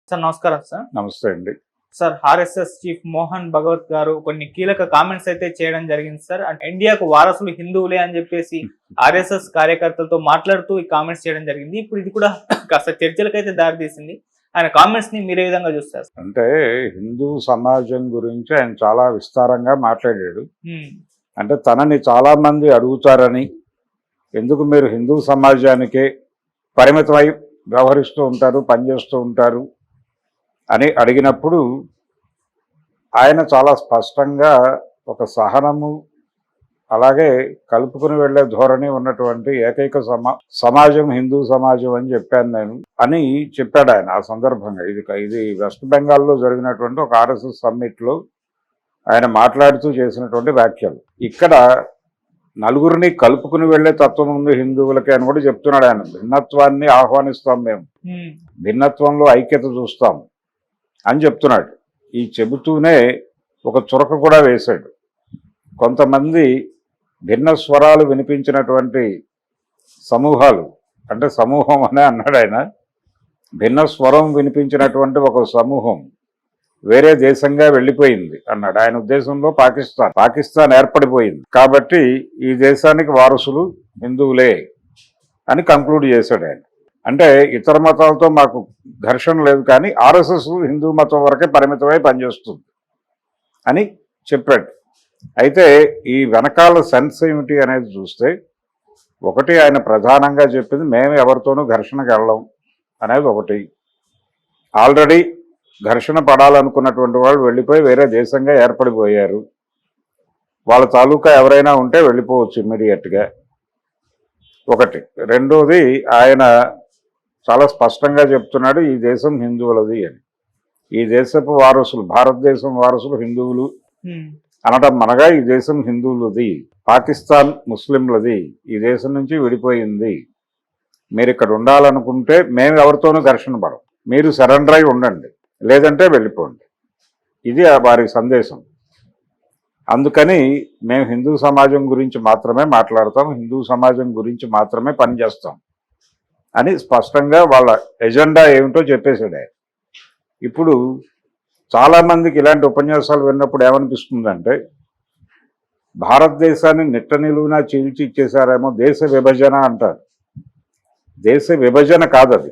Sir నమస్కారం sir. నమస్తే అండి. Sir RSS chief Mohan Bhagwat గారు కొన్ని కీలక కామెంట్స్ అయితే చేయడం జరిగింది సార్. అంటే ఇండియాకు వారసులు హిందువులే అని చెప్పేసి ఆర్ఎస్ఎస్ కార్యకర్తలతో మాట్లాడుతూ ఈ కామెంట్స్ చేయడం జరిగింది. ఇప్పుడు ఇది కూడా కాస్త చర్చలకైతే దారితీసింది. ఆయన కామెంట్స్ ని మీరు ఏ విధంగా చూస్తారు? అంటే హిందూ సమాజం గురించి ఆయన చాలా విస్తారంగా మాట్లాడాడు. అంటే తనని చాలా మంది అడుగుతారని, ఎందుకు మీరు హిందూ సమాజానికే పరిమితమై వ్యవహరిస్తూ ఉంటారు, పనిచేస్తూ ఉంటారు అని అడిగినప్పుడు ఆయన చాలా స్పష్టంగా ఒక సహనము, అలాగే కలుపుకుని వెళ్లే ధోరణి ఉన్నటువంటి ఏకైక సమాజం హిందూ సమాజం అని చెప్పాను నేను అని చెప్పాడు ఆయన. ఆ సందర్భంగా ఇది వెస్ట్ బెంగాల్లో జరిగినటువంటి ఒక ఆర్ఎస్ఎస్ సమ్మిట్లో ఆయన మాట్లాడుతూ చేసినటువంటి వ్యాఖ్యలు. ఇక్కడ నలుగురిని కలుపుకుని వెళ్లే తత్వం ఉంది హిందువులకి అని కూడా చెప్తున్నాడు ఆయన. భిన్నత్వాన్ని ఆహ్వానిస్తాం, మేము భిన్నత్వంలో ఐక్యత చూస్తాం అని చెప్తున్నాడు. ఈ చెబుతూనే ఒక చురక కూడా వేశాడు. కొంతమంది భిన్న స్వరాలు వినిపించినటువంటి సమూహాలు, అంటే సమూహం అనే అన్నాడు ఆయన, భిన్న స్వరం వినిపించినటువంటి ఒక సమూహం వేరే దేశంగా వెళ్ళిపోయింది అన్నాడు. ఆయన ఉద్దేశంలో పాకిస్తాన్ ఏర్పడిపోయింది కాబట్టి ఈ దేశానికి వారసులు హిందువులే అని కంక్లూడ్ చేశాడు ఆయన. అంటే ఇతర మతాలతో మాకు ఘర్షణ లేదు, కానీ ఆర్ఎస్ఎస్ హిందూ మతం వరకే పరిమితమై పనిచేస్తుంది అని చెప్పాడు. అయితే ఈ వెనకాల సెన్స్ ఏమిటి అనేది చూస్తే, ఒకటి ఆయన ప్రధానంగా చెప్పింది మేము ఎవరితోనూ ఘర్షణకు వెళ్ళం అనేది ఒకటి. ఆల్రెడీ ఘర్షణ పడాలనుకున్నటువంటి వాళ్ళు వెళ్ళిపోయి వేరే దేశంగా ఏర్పడిపోయారు. వాళ్ళ తాలూకా ఎవరైనా ఉంటే వెళ్ళిపోవచ్చు ఇమ్మీడియట్గా, ఒకటి. రెండోది, ఆయన చాలా స్పష్టంగా చెప్తున్నాడు ఈ దేశం హిందువులది అని. ఈ దేశపు వారసులు, భారతదేశం వారసులు హిందువులు అనడం మనగా ఈ దేశం హిందువులది, పాకిస్తాన్ ముస్లింలది, ఈ దేశం నుంచి విడిపోయింది. మీరు ఇక్కడ ఉండాలనుకుంటే మేము ఎవరితోనూ ఘర్షణ పడం, మీరు సరెండర్ అయి ఉండండి, లేదంటే వెళ్ళిపోండి. ఇది వారి సందేశం. అందుకని మేము హిందూ సమాజం గురించి మాత్రమే మాట్లాడతాం, హిందూ సమాజం గురించి మాత్రమే పనిచేస్తాం అని స్పష్టంగా వాళ్ళ ఎజెండా ఏమిటో చెప్పేశాడు ఆయన. ఇప్పుడు చాలామందికి ఇలాంటి ఉపన్యాసాలు విన్నప్పుడు ఏమనిపిస్తుందంటే, భారతదేశాన్ని నిట్ట నిలువునా చీల్చి ఇచ్చేశారేమో, దేశ విభజన అంటారు. దేశ విభజన కాదది.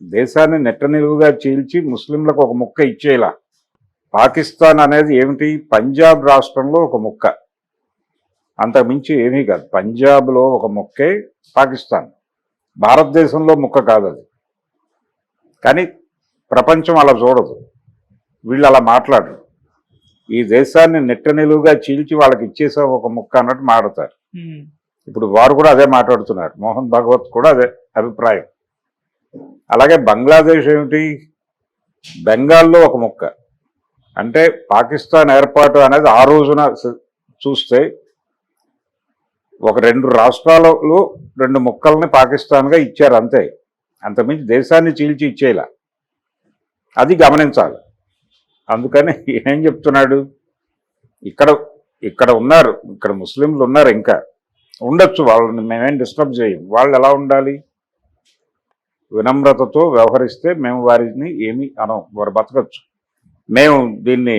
దేశాన్ని నిట్ట నిలువుగా చీల్చి ముస్లింలకు ఒక ముక్క ఇచ్చేలా. పాకిస్తాన్ అనేది ఏమిటి? పంజాబ్ రాష్ట్రంలో ఒక ముక్క, అంతకుమించి ఏమీ కాదు. పంజాబ్లో ఒక ముక్కే పాకిస్తాన్, భారతదేశంలో ముక్క కాదు అది. కానీ ప్రపంచం అలా చూడదు, వీళ్ళు అలా మాట్లాడరు. ఈ దేశాన్ని నిట్ట నిలువుగా చీల్చి వాళ్ళకి ఇచ్చేసాం ఒక ముక్క అన్నట్టు మాట్లాడతారు. ఇప్పుడు వారు కూడా అదే మాట్లాడుతున్నారు. మోహన్ భగవత్ కూడా అదే అభిప్రాయం. అలాగే బంగ్లాదేశ్ ఏమిటి? బెంగాల్లో ఒక ముక్క. అంటే పాకిస్తాన్ ఏర్పాటు అనేది ఆ రోజున చూస్తే ఒక 2 రాష్ట్రాలలో 2 ముక్కల్ని పాకిస్తాన్గా ఇచ్చారు అంతే. అంతకుమించి దేశాన్ని చీల్చి ఇచ్చేలా, అది గమనించాలి. అందుకని ఏం చెప్తున్నాడు, ఇక్కడ ఉన్నారు, ఇక్కడ ముస్లింలు ఉన్నారు, ఇంకా ఉండొచ్చు, వాళ్ళని మేమేం డిస్టర్బ్ చేయం. వాళ్ళు ఎలా ఉండాలి? వినమ్రతతో వ్యవహరిస్తే మేము వారిని ఏమీ అనం, వారు బతకచ్చు. మేము దీన్ని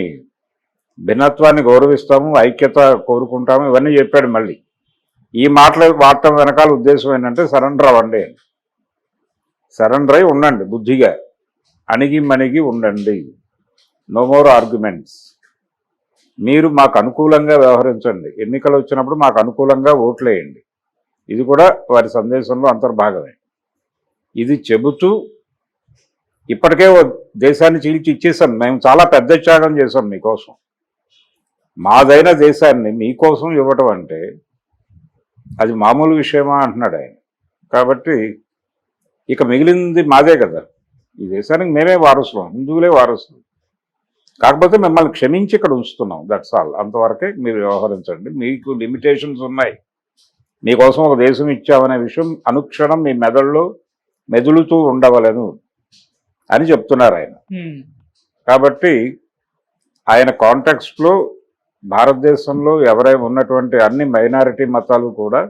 భిన్నత్వాన్ని గౌరవిస్తాము, ఐక్యత కోరుకుంటాము, ఇవన్నీ చెప్పాడు. మళ్ళీ ఈ మాటలు వాడటం వెనకాల ఉద్దేశం ఏంటంటే సరెండర్ అవ్వండి, సరెండర్ అయి ఉండండి, బుద్ధిగా అణిగి మణిగి ఉండండి, నో మోర్ ఆర్గ్యుమెంట్స్, మీరు మాకు అనుకూలంగా వ్యవహరించండి, ఎన్నికలు వచ్చినప్పుడు మాకు అనుకూలంగా ఓట్లేయండి. ఇది కూడా వారి సందేశంలో అంతర్భాగమే. ఇది చెబుతూ ఇప్పటికే దేశాన్ని చీల్చి ఇచ్చేసాం, మేము చాలా పెద్ద త్యాగం చేసాం మీకోసం, మాదైన దేశాన్ని మీకోసం ఇవ్వటం అంటే అది మామూలు విషయమా అంటున్నాడు ఆయన. కాబట్టి ఇక మిగిలింది మాదే కదా, ఈ దేశానికి మేమే వారసులం, హిందువులే వారసులు. కాకపోతే మిమ్మల్ని క్షమించి ఇక్కడ ఉంచుతున్నాం, దట్స్ ఆల్. అంతవరకే మీరు వ్యవహరించండి, మీకు లిమిటేషన్స్ ఉన్నాయి, మీకోసం ఒక దేశం ఇచ్చామనే విషయం అనుక్షణం మీ మెదడులో మెదులుతూ ఉండవలను అని చెప్తున్నారు ఆయన. కాబట్టి ఆయన కాంటెక్స్ట్లో భారతదేశంలో ఎవరైనా ఉన్నటువంటి అన్ని మైనారిటీ మతాలు కూడా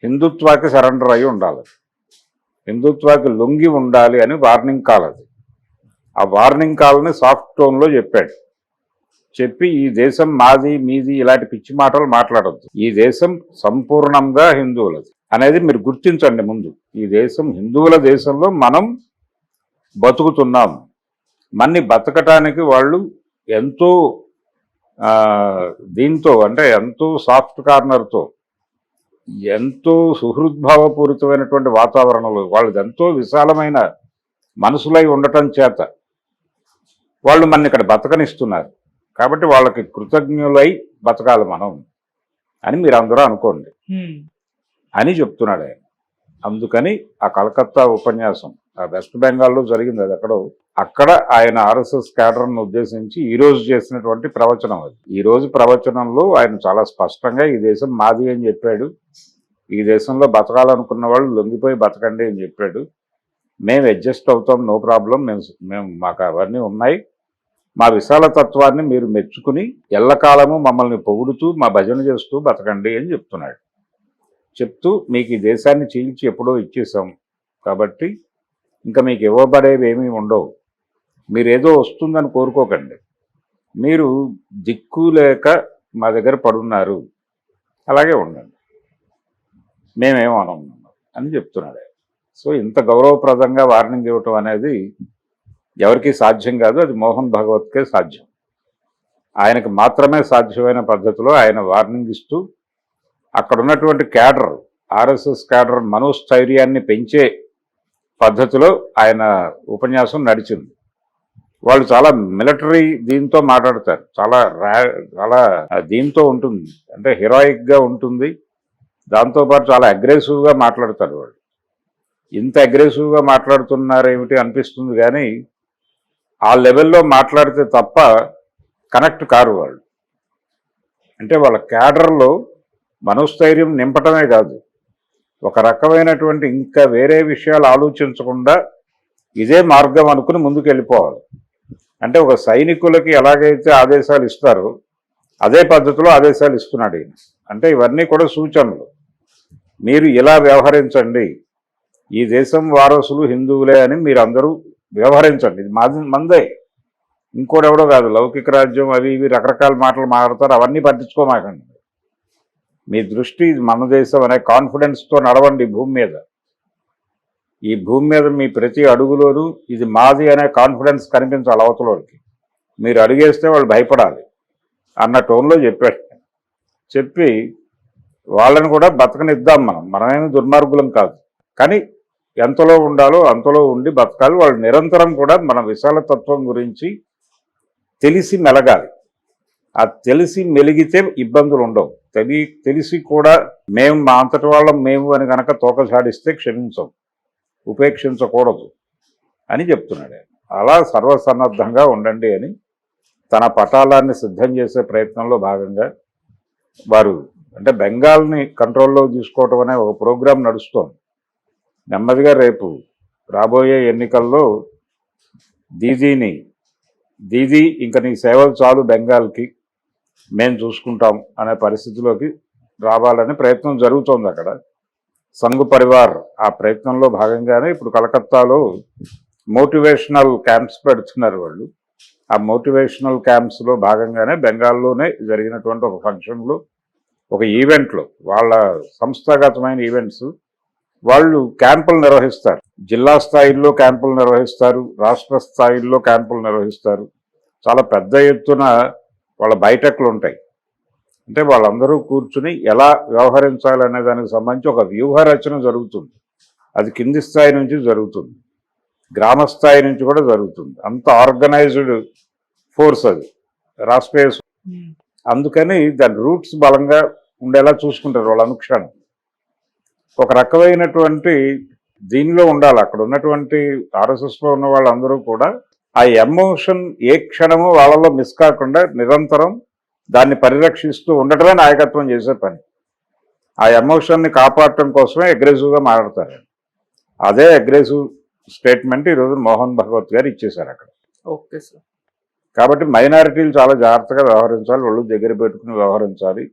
హిందుత్వాకి సరెండర్ అయి ఉండాలి, హిందుత్వాకి లొంగి ఉండాలి అని వార్నింగ్ కాల్ అది. ఆ వార్నింగ్ కాల్ని సాఫ్ట్ టోన్లో చెప్పాడు. చెప్పి ఈ దేశం మాది మీది ఇలాంటి పిచ్చి మాటలు మాట్లాడద్దు, ఈ దేశం సంపూర్ణంగా హిందువులది అనేది మీరు గుర్తించండి ముందు. ఈ దేశం హిందువుల దేశంలో మనం బతుకుతున్నాం. మన్ని బతకటానికి వాళ్ళు ఎంతో దీంతో అంటే ఎంతో సాఫ్ట్ కార్నర్తో ఎంతో సుహృద్భావపూరితమైనటువంటి వాతావరణంలో వాళ్ళది ఎంతో విశాలమైన మనసులై ఉండటం చేత వాళ్ళు మన ఇక్కడ బతకనిస్తున్నారు. కాబట్టి వాళ్ళకి కృతజ్ఞులై బతకాలి మనం అని మీరు అందరూ అనుకోండి అని చెప్తున్నాడు ఆయన. అందుకని ఆ కలకత్తా ఉపన్యాసం ఆ వెస్ట్ బెంగాల్లో జరిగింది, అది అక్కడ ఆయన ఆర్ఎస్ఎస్ క్యాడర్ను ఉద్దేశించి ఈ రోజు చేసినటువంటి ప్రవచనం అది. ఈ రోజు ప్రవచనంలో ఆయన చాలా స్పష్టంగా ఈ దేశం మాది అని చెప్పాడు. ఈ దేశంలో బతకాలనుకున్న వాళ్ళు లొంగిపోయి బతకండి అని చెప్పాడు. మేము అడ్జస్ట్ అవుతాం, నో ప్రాబ్లం, మేము మాకు అవన్నీ ఉన్నాయి. మా విశాల తత్వాన్ని మీరు మెచ్చుకుని ఎల్లకాలము మమ్మల్ని పొగుడుతూ మా భజన చేస్తూ బతకండి అని చెప్తున్నాడు. చెప్తూ మీకు ఈ దేశాన్ని చీల్చి ఎప్పుడో ఇచ్చేసాం కాబట్టి ఇంకా మీకు ఇవ్వబడేవి ఏమీ ఉండవు, మీరేదో వస్తుందని కోరుకోకండి, మీరు దిక్కు లేక మా దగ్గర పడున్నారు, అలాగే ఉండండి, మేమేమనం అని చెప్తున్నాడు. సో ఇంత గౌరవప్రదంగా వార్నింగ్ ఇవ్వటం అనేది ఎవరికీ సాధ్యం కాదు, అది మోహన్ భగవత్కే సాధ్యం. ఆయనకు మాత్రమే సాధ్యమైన పద్ధతిలో ఆయన వార్నింగ్ ఇస్తూ అక్కడ ఉన్నటువంటి క్యాడర్, ఆర్ఎస్ఎస్ క్యాడర్ మనోస్థైర్యాన్ని పెంచే పద్ధతిలో ఆయన ఉపన్యాసం నడిచింది. వాళ్ళు చాలా మిలిటరీ దీంతో మాట్లాడతారు, చాలా చాలా దీంతో ఉంటుంది, అంటే హీరోయిక్గా ఉంటుంది. దాంతోపాటు చాలా అగ్రెసివ్గా మాట్లాడతారు వాళ్ళు. ఇంత అగ్రెసివ్గా మాట్లాడుతున్నారేమిటి అనిపిస్తుంది, కానీ ఆ లెవెల్లో మాట్లాడితే తప్ప కనెక్ట్ కారు వాళ్ళు. అంటే వాళ్ళ క్యాడర్లో మనోస్థైర్యం నింపటమే కాదు, ఒక రకమైనటువంటి ఇంకా వేరే విషయాలు ఆలోచించకుండా ఇదే మార్గం అనుకుని ముందుకు వెళ్ళిపోవాలి. అంటే ఒక సైనికులకి ఎలాగైతే ఆదేశాలు ఇస్తారో అదే పద్ధతిలో ఆదేశాలు ఇస్తున్నాడు ఈయన. అంటే ఇవన్నీ కూడా సూచనలు, మీరు ఇలా వ్యవహరించండి, ఈ దేశం వారసులు హిందువులే అని మీరు అందరూ వ్యవహరించండి, ఇది మందే, ఇంకోటెవడో కాదు, లౌకిక రాజ్యం అవి ఇవి రకరకాల మాటలు మాట్లాడతారు, అవన్నీ పట్టించుకోమాకండి. మీ దృష్టి మన దేశం అనే కాన్ఫిడెన్స్తో నడవండి భూమి మీద. ఈ భూమి మీద మీ ప్రతి అడుగులోనూ ఇది మాది అనే కాన్ఫిడెన్స్ కనిపించాలి అవతలోకి. మీరు అడుగేస్తే వాళ్ళు భయపడాలి అన్న టోన్లో చెప్పాడు. చెప్పి వాళ్ళని కూడా బతకనిద్దాం, మనమేమి దుర్మార్గులం కాదు, కానీ ఎంతలో ఉండాలో అంతలో ఉండి బతకాలి. వాళ్ళు నిరంతరం కూడా మన విశాలతత్వం గురించి తెలిసి మెలగాలి. ఆ తెలిసి మెలిగితే ఇబ్బందులు ఉండవు. తెలిసి కూడా మేము మా అంతటి వాళ్ళం మేము అని కనుక తోకసాడిస్తే క్షమించం, ఉపేక్షించకూడదు అని చెప్తున్నాడు. అలా సర్వసన్నద్ధంగా ఉండండి అని తన పటాలాన్ని సిద్ధం చేసే ప్రయత్నంలో భాగంగా వారు అంటే బెంగాల్ని కంట్రోల్లో తీసుకోవటం అనే ఒక ప్రోగ్రాం నడుస్తోంది. నెమ్మదిగా రేపు రాబోయే ఎన్నికల్లో దీదీ ఇంకా నీ సేవలు చాలు బెంగాల్కి, మేము చూసుకుంటాం అనే పరిస్థితిలోకి రావాలని ప్రయత్నం జరుగుతోంది అక్కడ. సంఘ్ పరివార్ ఆ ప్రయత్నంలో భాగంగానే ఇప్పుడు కలకత్తాలో మోటివేషనల్ క్యాంప్స్ పెడుతున్నారు వాళ్ళు. ఆ మోటివేషనల్ క్యాంప్స్లో భాగంగానే బెంగాల్లోనే జరిగినటువంటి ఒక ఫంక్షన్లో, ఒక ఈవెంట్లో, వాళ్ళ సంస్థాగతమైన ఈవెంట్స్, వాళ్ళు క్యాంపులు నిర్వహిస్తారు. జిల్లా స్థాయిల్లో క్యాంపులు నిర్వహిస్తారు, రాష్ట్ర స్థాయిల్లో క్యాంపులు నిర్వహిస్తారు. చాలా పెద్ద ఎత్తున వాళ్ళ బైఠకులు ఉంటాయి. అంటే వాళ్ళందరూ కూర్చుని ఎలా వ్యవహరించాలనే దానికి సంబంధించి ఒక వ్యూహ రచన జరుగుతుంది. అది కింది స్థాయి నుంచి జరుగుతుంది, గ్రామ స్థాయి నుంచి కూడా జరుగుతుంది. అంత ఆర్గనైజ్డ్ ఫోర్స్ అది రాష్ట్రీయ. అందుకని దాని రూట్స్ బలంగా ఉండేలా చూసుకుంటారు వాళ్ళు అనుక్షణం. ఒక రకమైనటువంటి దీనిలో ఉండాలి. అక్కడ ఉన్నటువంటి ఆర్ఎస్ఎస్లో ఉన్న వాళ్ళందరూ కూడా ఆ ఎమోషన్ ఏ క్షణము వాళ్ళలో మిస్ కాకుండా నిరంతరం దాన్ని పరిరక్షిస్తూ ఉండటమే నాయకత్వం చేసే పని. ఆ ఎమోషన్ని కాపాడటం కోసమే అగ్రెసివ్గా మాట్లాడతారు. అదే అగ్రెసివ్ స్టేట్మెంట్ ఈరోజు మోహన్ భగవత్ గారు ఇచ్చేశారు అక్కడ. Okay sir. కాబట్టి మైనారిటీలు చాలా జాగ్రత్తగా వ్యవహరించాలి, వాళ్ళు దగ్గర పెట్టుకుని వ్యవహరించాలి.